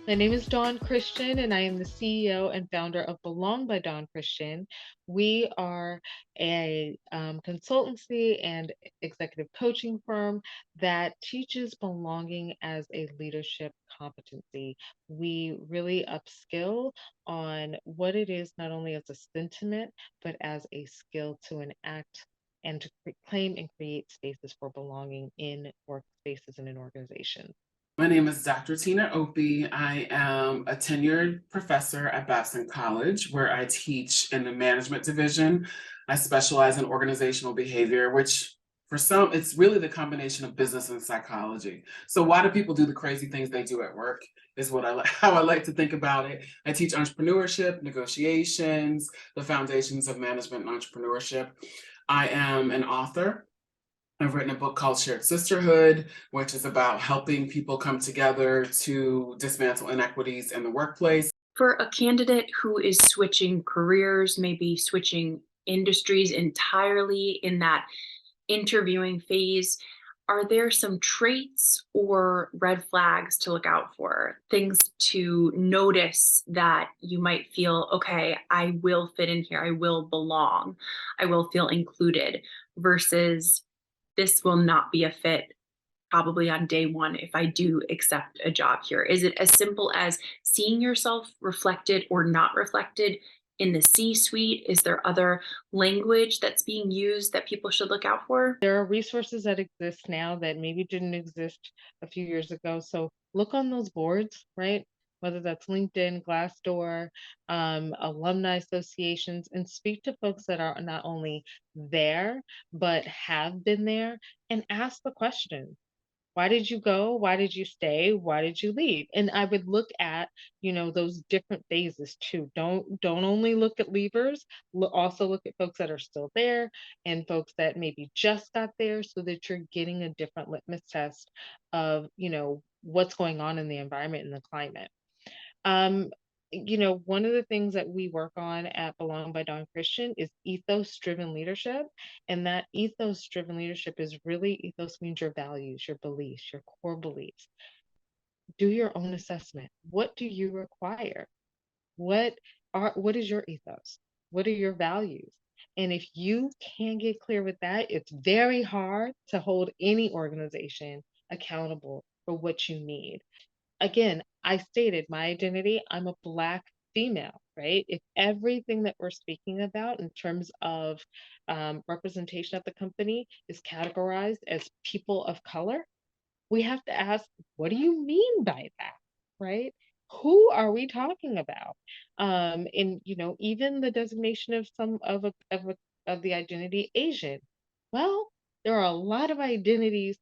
My name is Dawn Christian, and I am the CEO and founder of Belong by Dawn Christian. We are a consultancy and executive coaching firm that teaches belonging as a leadership competency. We really upskill on what it is, not only as a sentiment, but as a skill to enact and to claim and create spaces for belonging in workspaces and in organizations. My name is Dr. Tina Opie. I am a tenured professor at Babson College, where I teach in the management division. I specialize in organizational behavior, which for some, it's really the combination of business and psychology. So why do people do the crazy things they do at work is what how I like to think about it. I teach entrepreneurship, negotiations, the foundations of management and entrepreneurship. I am an author. I've written a book called Shared Sisterhood, which is about helping people come together to dismantle inequities in the workplace. For a candidate who is switching careers, maybe switching industries entirely in that interviewing phase, are there some traits or red flags to look out for? Things to notice that you might feel, okay, I will fit in here, I will belong, I will feel included, versus this will not be a fit probably on day one if I do accept a job here? Is it as simple as seeing yourself reflected or not reflected in the C suite? Is there other language that's being used that people should look out for? There are resources that exist now that maybe didn't exist a few years ago. So look on those boards, right? Whether that's LinkedIn, Glassdoor, alumni associations, and speak to folks that are not only there, but have been there and ask the question. Why did you go? Why did you stay? Why did you leave? And I would look at, those different phases too. Don't only look at leavers, also look at folks that are still there and folks that maybe just got there so that you're getting a different litmus test of, what's going on in the environment and the climate. Um, one of the things that we work on at Belong by Dawn Christian is ethos driven leadership. And that ethos driven leadership is really ethos means your values, your beliefs, your core beliefs. Do your own assessment. What do you require? What is your ethos? What are your values? And if you can get clear with that, it's very hard to hold any organization accountable for what you need. Again, I stated my identity, I'm a Black female, right? If everything that we're speaking about in terms of representation at the company is categorized as people of color, we have to ask, what do you mean by that, right? Who are we talking about? And even the designation of some of the identity Asian. Well, there are a lot of identities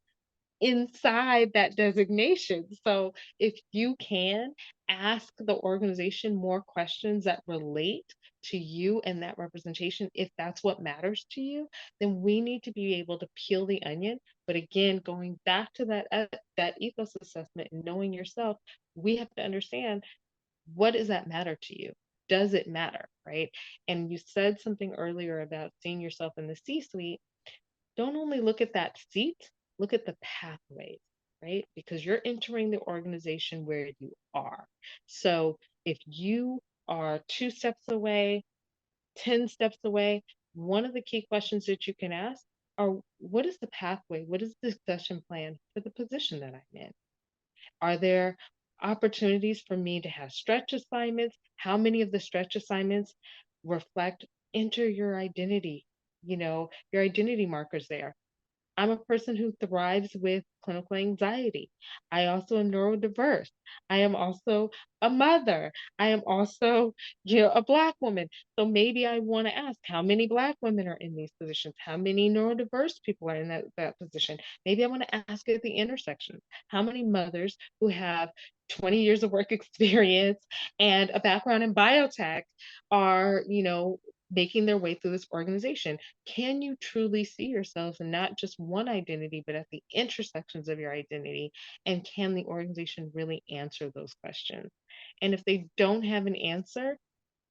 inside that designation. So if you can ask the organization more questions that relate to you and that representation, if that's what matters to you, then we need to be able to peel the onion. But again, going back to that ethos assessment and knowing yourself, we have to understand, what does that matter to you? Does it matter, right? And you said something earlier about seeing yourself in the C-suite. Don't only look at that seat, look at the pathways, right? Because you're entering the organization where you are. So if you are 2 steps away, 10 steps away, one of the key questions that you can ask are, what is the pathway? What is the succession plan for the position that I'm in? Are there opportunities for me to have stretch assignments? How many of the stretch assignments reflect, enter your identity, your identity markers there? I'm a person who thrives with clinical anxiety. I also am neurodiverse. I am also a mother. I am also, a Black woman. So maybe I want to ask, how many Black women are in these positions? How many neurodiverse people are in that position? Maybe I want to ask at the intersection, how many mothers who have 20 years of work experience and a background in biotech are, making their way through this organization? Can you truly see yourself in not just one identity, but at the intersections of your identity? And can the organization really answer those questions? And if they don't have an answer,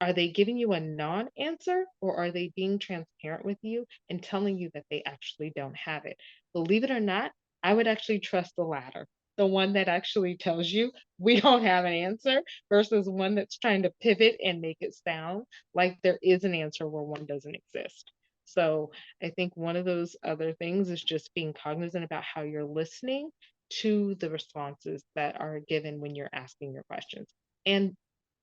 are they giving you a non answer, or are they being transparent with you and telling you that they actually don't have it? Believe it or not, I would actually trust the latter. the one that actually tells you we don't have an answer versus one that's trying to pivot and make it sound like there is an answer where one doesn't exist. So I think one of those other things is just being cognizant about how you're listening to the responses that are given when you're asking your questions. And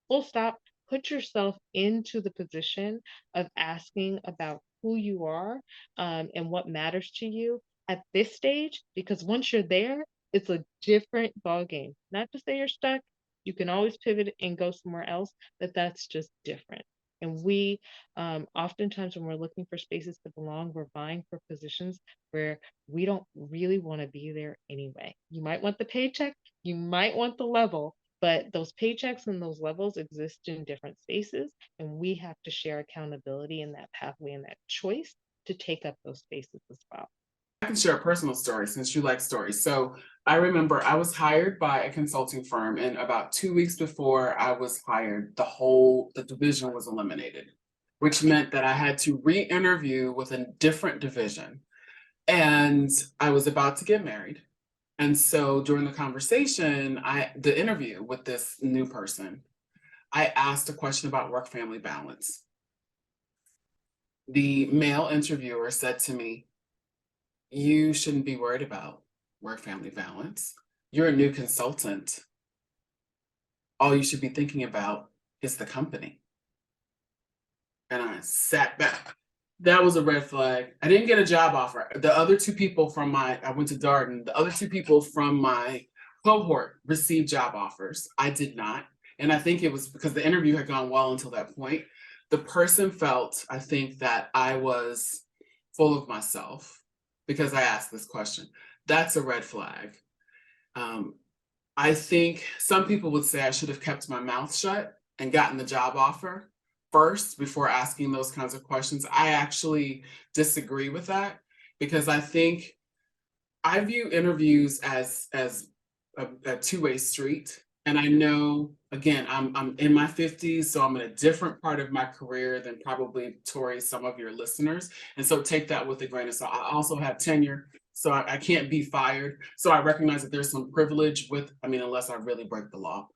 full stop, put yourself into the position of asking about who you are, and what matters to you at this stage, because once you're there, it's a different ball game. Not to say you're stuck, you can always pivot and go somewhere else, but that's just different. And we, oftentimes when we're looking for spaces to belong, we're vying for positions where we don't really want to be there anyway. You might want the paycheck, you might want the level, but those paychecks and those levels exist in different spaces, and we have to share accountability in that pathway and that choice to take up those spaces as well. I can share a personal story since you like stories. So I remember I was hired by a consulting firm, and about 2 weeks before I was hired, the division was eliminated, which meant that I had to re-interview with a different division. And I was about to get married. And so during the conversation, the interview with this new person, I asked a question about work-family balance. The male interviewer said to me, "You shouldn't be worried about work-family balance. You're a new consultant. All you should be thinking about is the company." And I sat back. That was a red flag. I didn't get a job offer. The other two people I went to Darden, the other two people from my cohort received job offers. I did not. And I think it was because the interview had gone well until that point. The person felt, I think, that I was full of myself because I asked this question. That's a red flag. I think some people would say I should have kept my mouth shut and gotten the job offer first before asking those kinds of questions. I actually disagree with that because I think I view interviews as a two-way street. And I know, again, I'm in my 50s, so I'm in a different part of my career than probably Tori, some of your listeners. And so take that with a grain of salt. I also have tenure, so I can't be fired. So I recognize that there's some privilege unless I really break the law.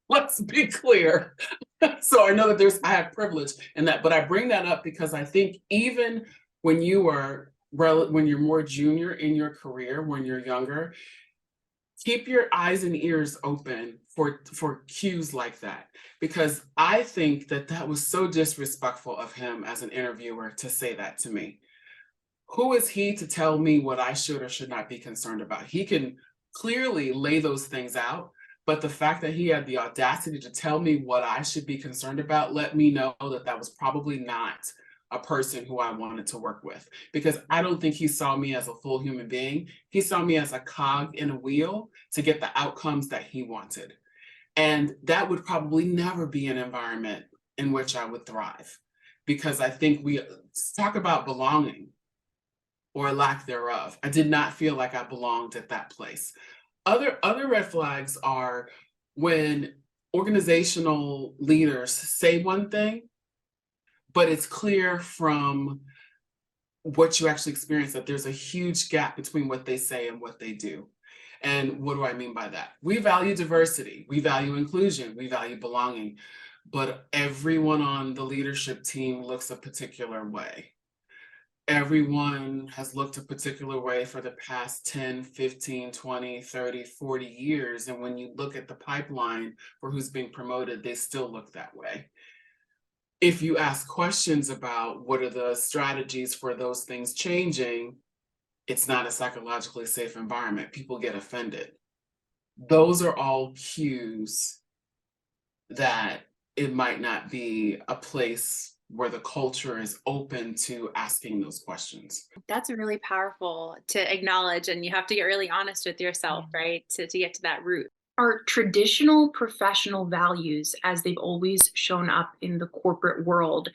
Let's be clear. So I know that I have privilege in that, but I bring that up because I think even when you're more junior in your career, when you're younger, keep your eyes and ears open for cues like that, because I think that was so disrespectful of him as an interviewer to say that to me. Who is he to tell me what I should or should not be concerned about? He can clearly lay those things out, but the fact that he had the audacity to tell me what I should be concerned about let me know that was probably not a person who I wanted to work with, because I don't think he saw me as a full human being. He saw me as a cog in a wheel to get the outcomes that he wanted. And that would probably never be an environment in which I would thrive, because I think we talk about belonging or lack thereof. I did not feel like I belonged at that place. Other red flags are when organizational leaders say one thing, but it's clear from what you actually experience that there's a huge gap between what they say and what they do. And what do I mean by that? We value diversity, we value inclusion, we value belonging, but everyone on the leadership team looks a particular way. Everyone has looked a particular way for the past 10, 15, 20, 30, 40 years. And when you look at the pipeline for who's being promoted, they still look that way. If you ask questions about what are the strategies for those things changing, it's not a psychologically safe environment. People get offended. Those are all cues that it might not be a place where the culture is open to asking those questions. That's really powerful to acknowledge, and you have to get really honest with yourself, right? To get to that root. Are traditional professional values, as they've always shown up in the corporate world,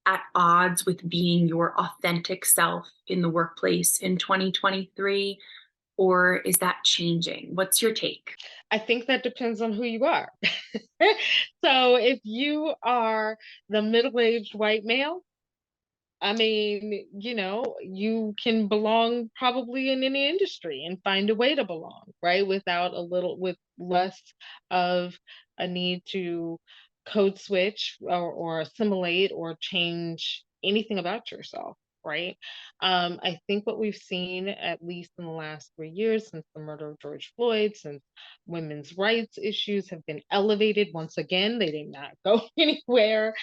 at odds with being your authentic self in the workplace in 2023? Or is that changing? What's your take? I think that depends on who you are. So if you are the middle-aged white male, I mean, you can belong probably in any industry and find a way to belong, right? With less of a need to code switch or assimilate or change anything about yourself, right? I think what we've seen, at least in the last 3 years, since the murder of George Floyd, since women's rights issues have been elevated once again, they did not go anywhere,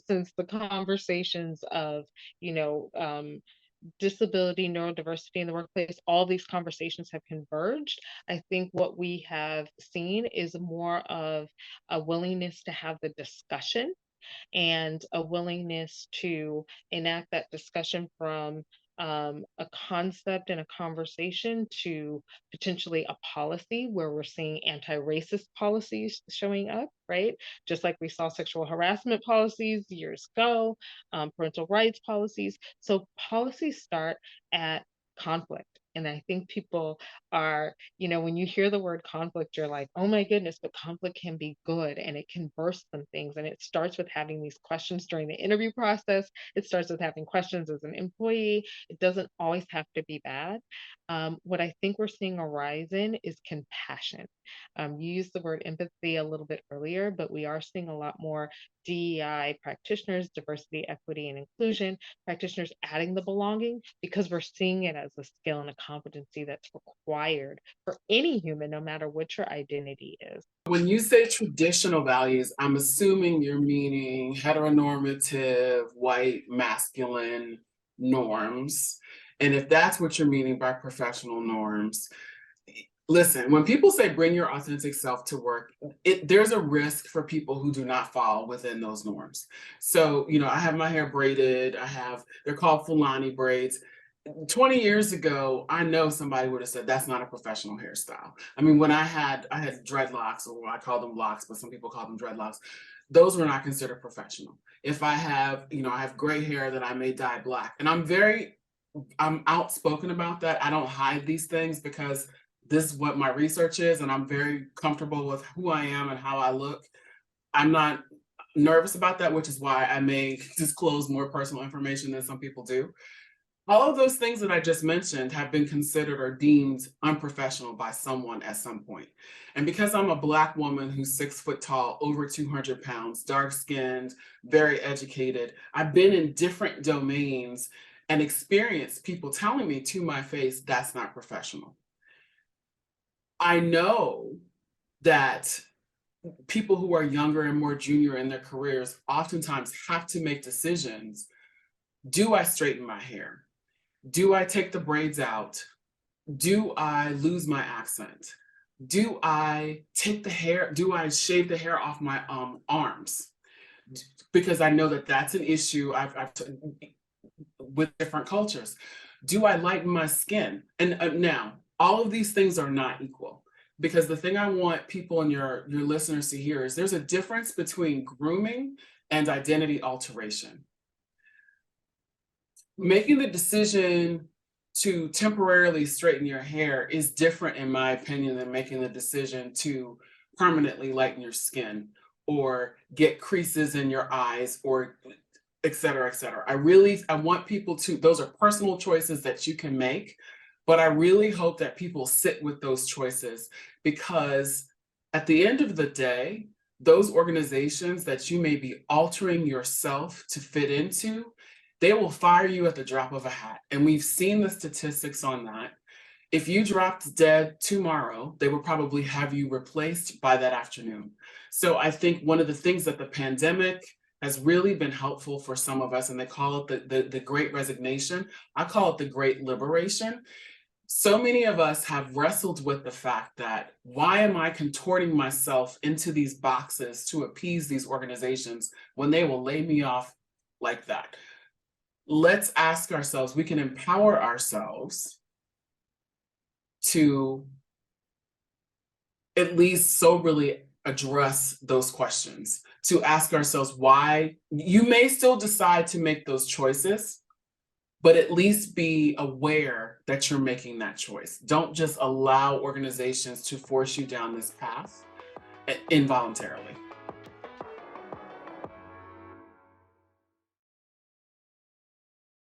since the conversations of, you know, um, disability, neurodiversity in the workplace, all these conversations have converged. I think what we have seen is more of a willingness to have the discussion and a willingness to enact that discussion from a concept and a conversation to potentially a policy, where we're seeing anti-racist policies showing up, right? Just like we saw sexual harassment policies years ago, parental rights policies. So policies start at conflict. And I think people are, when you hear the word conflict, you're like, oh my goodness, but conflict can be good and it can burst some things. And it starts with having these questions during the interview process. It starts with having questions as an employee. It doesn't always have to be bad. What I think we're seeing a rise in is compassion. You used the word empathy a little bit earlier, but we are seeing a lot more DEI practitioners, diversity, equity, and inclusion practitioners adding the belonging, because we're seeing it as a skill and a competency that's required for any human, no matter what your identity is. When you say traditional values, I'm assuming you're meaning heteronormative, white, masculine norms. And if that's what you're meaning by professional norms, listen, when people say bring your authentic self to work, there's a risk for people who do not fall within those norms. So, I have my hair braided. They're called Fulani braids. 20 years ago, I know somebody would have said that's not a professional hairstyle. I mean, when I had dreadlocks, or I call them locks, but some people call them dreadlocks, those were not considered professional. If I have gray hair that I may dye black, and I'm outspoken about that. I don't hide these things because this is what my research is, and I'm very comfortable with who I am and how I look. I'm not nervous about that, which is why I may disclose more personal information than some people do. All of those things that I just mentioned have been considered or deemed unprofessional by someone at some point. And because I'm a Black woman who's 6 foot tall, over 200 pounds, dark skinned, very educated, I've been in different domains and experienced people telling me to my face, that's not professional. I know that people who are younger and more junior in their careers oftentimes have to make decisions. Do I straighten my hair? Do I take the braids out? Do I lose my accent? Do I take the hair? Do I shave the hair off my arms? Because I know that that's an issue with different cultures. Do I lighten my skin? And now, all of these things are not equal, because the thing I want people and your listeners to hear is there's a difference between grooming and identity alteration. Making the decision to temporarily straighten your hair is different, in my opinion, than making the decision to permanently lighten your skin or get creases in your eyes, or et cetera, et cetera. I want people to, those are personal choices that you can make, but I really hope that people sit with those choices, because at the end of the day, those organizations that you may be altering yourself to fit into, they will fire you at the drop of a hat. And we've seen the statistics on that. If you dropped dead tomorrow, they will probably have you replaced by that afternoon. So I think one of the things that the pandemic has really been helpful for some of us, and they call it the Great Resignation, I call it the Great Liberation. So many of us have wrestled with the fact that, why am I contorting myself into these boxes to appease these organizations when they will lay me off like that? Let's ask ourselves, we can empower ourselves to at least soberly address those questions, to ask ourselves why. You may still decide to make those choices, but at least be aware that you're making that choice. Don't just allow organizations to force you down this path involuntarily.